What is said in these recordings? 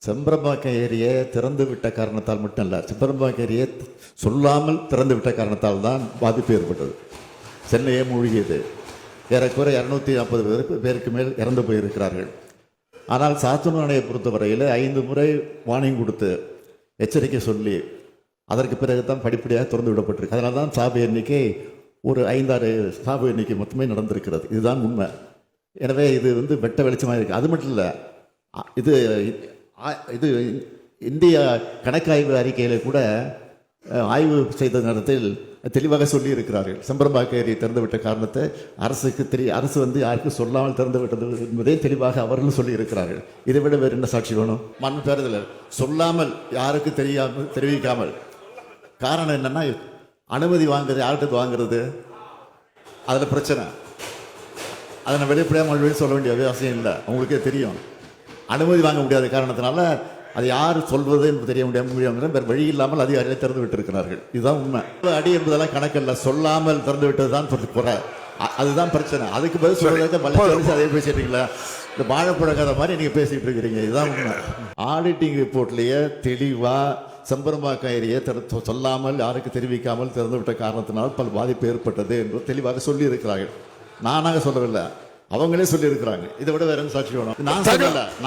செம்பரம்பாக்கம் ஏரியை திறந்து விட்ட காரணத்தால் மட்டும் இல்லை, செம்பரம்பாக்கம் ஏரியை சொல்லாமல் திறந்து விட்ட காரணத்தால் தான் பாதிப்பு ஏற்பட்டது. சென்னையே மூழ்கியது. ஏறக்குறைய 240 பேருக்கு மேல் இறந்து போயிருக்கிறார்கள். ஆனால் சாத்தனூர் அணையை பொறுத்தவரையில் 5 முறை வார்னிங் கொடுத்து எச்சரிக்கை சொல்லி அதற்கு பிறகு தான் படிப்படியாக திறந்து விடப்பட்டிருக்கு. அதனால தான் சாவு எண்ணிக்கை ஒரு 5-6 சாவு எண்ணிக்கை மொத்தமே நடந்திருக்கிறது. இதுதான் உண்மை. எனவே இது வெட்ட வெளிச்சமாக இருக்குது. அது மட்டும் இல்லை, இது இந்திய கணக்காய்வு அறிக்கையில் கூட ஆய்வு செய்த நேரத்தில் தெளிவாக சொல்லி இருக்கிறார்கள். செம்பரம்பாக்கம் ஏரியை திறந்துவிட்ட காரணத்தை அரசு யாருக்கும் சொல்லாமல் திறந்து விட்டது என்பதை தெளிவாக அவர்களும் சொல்லி இருக்கிறார்கள். இதை விட வேறு என்ன சாட்சி வேணும்? மண் பேறுதல் சொல்லாமல் யாருக்கும் தெரிவிக்காமல். காரணம் என்னன்னா, அனுமதி வாங்குறது யார்கிட்ட வாங்குறது, அதில் பிரச்சனை. அதை நான் வெளிப்படையாக மறுபடியும் சொல்ல வேண்டிய அவசியம் இல்லை, அவங்களுக்கே தெரியும். அனுமதி வாங்க முடியாத காரணத்தினால அது யார் சொல்வது என்று தெரிய முடியாமல் வேறு வழி இல்லாமல் அதிகாரிகளை திறந்து விட்டிருக்கிறார்கள். இதுதான் உண்மை. அடி என்பதெல்லாம் கணக்கில்லை, சொல்லாமல் திறந்து விட்டது தான் குறை. அதுதான் பிரச்சனை. அதுக்கு பதில் சொல்றதுக்கு அதே பேசிட்டீங்களா? இந்த வாழைப்பழக்காத மாதிரி நீங்கள் பேசிகிட்டு இருக்கிறீங்க. இதுதான் உண்மை. ஆடிட்டிங் ரிப்போர்ட்லேயே தெளிவாக செம்பரம்பாக்கம் ஏரியை சொல்லாமல் யாருக்கு தெரிவிக்காமல் திறந்து விட்ட காரணத்தினால் பல பாதிப்பு ஏற்பட்டது என்று தெளிவாக சொல்லி இருக்கிறார்கள். நானாக சொல்லவில்லை, அவங்களே சொல்லியிருக்கிறாங்க. இதை விட வேற சாட்சி வேணும்?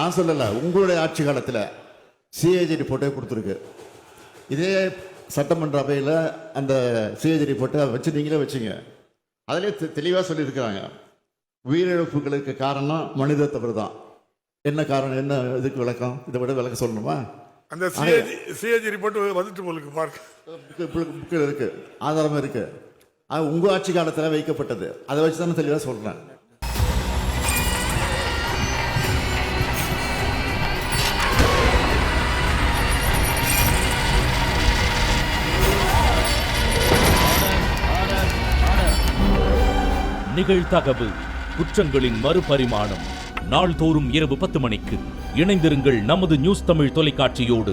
நான் சொல்லலை. உங்களுடைய ஆட்சி காலத்தில் சிஏஜி ரிப்போர்ட்டே கொடுத்துருக்கு. இதே சட்டமன்ற அவையில் அந்த சிஏஜி ரிப்போர்ட்டை வச்சு நீங்களே வச்சுங்க. அதிலே தெளிவாக சொல்லியிருக்கிறாங்க, உயிரிழப்புகளுக்கு காரணம் மனித தவறு தான். என்ன காரணம், என்ன இதுக்கு விளக்கம்? இதை விட விளக்கம் சொல்லணுமா? அந்த சிஏஜி ரிப்போர்ட் வந்துட்டு உங்களுக்கு புக்கில் இருக்கு, ஆதாரம் இருக்கு. அது உங்கள் ஆட்சி காலத்தில் வைக்கப்பட்டது. அதை வச்சு தானே தெளிவாக சொல்கிறேன். நிகழ்தகவு குற்றங்களின் மறுபரிமாணம். நாள்தோறும் இரவு 10 மணிக்கு இணைந்திருங்கள் நமது நியூஸ் தமிழ் தொலைக்காட்சியோடு.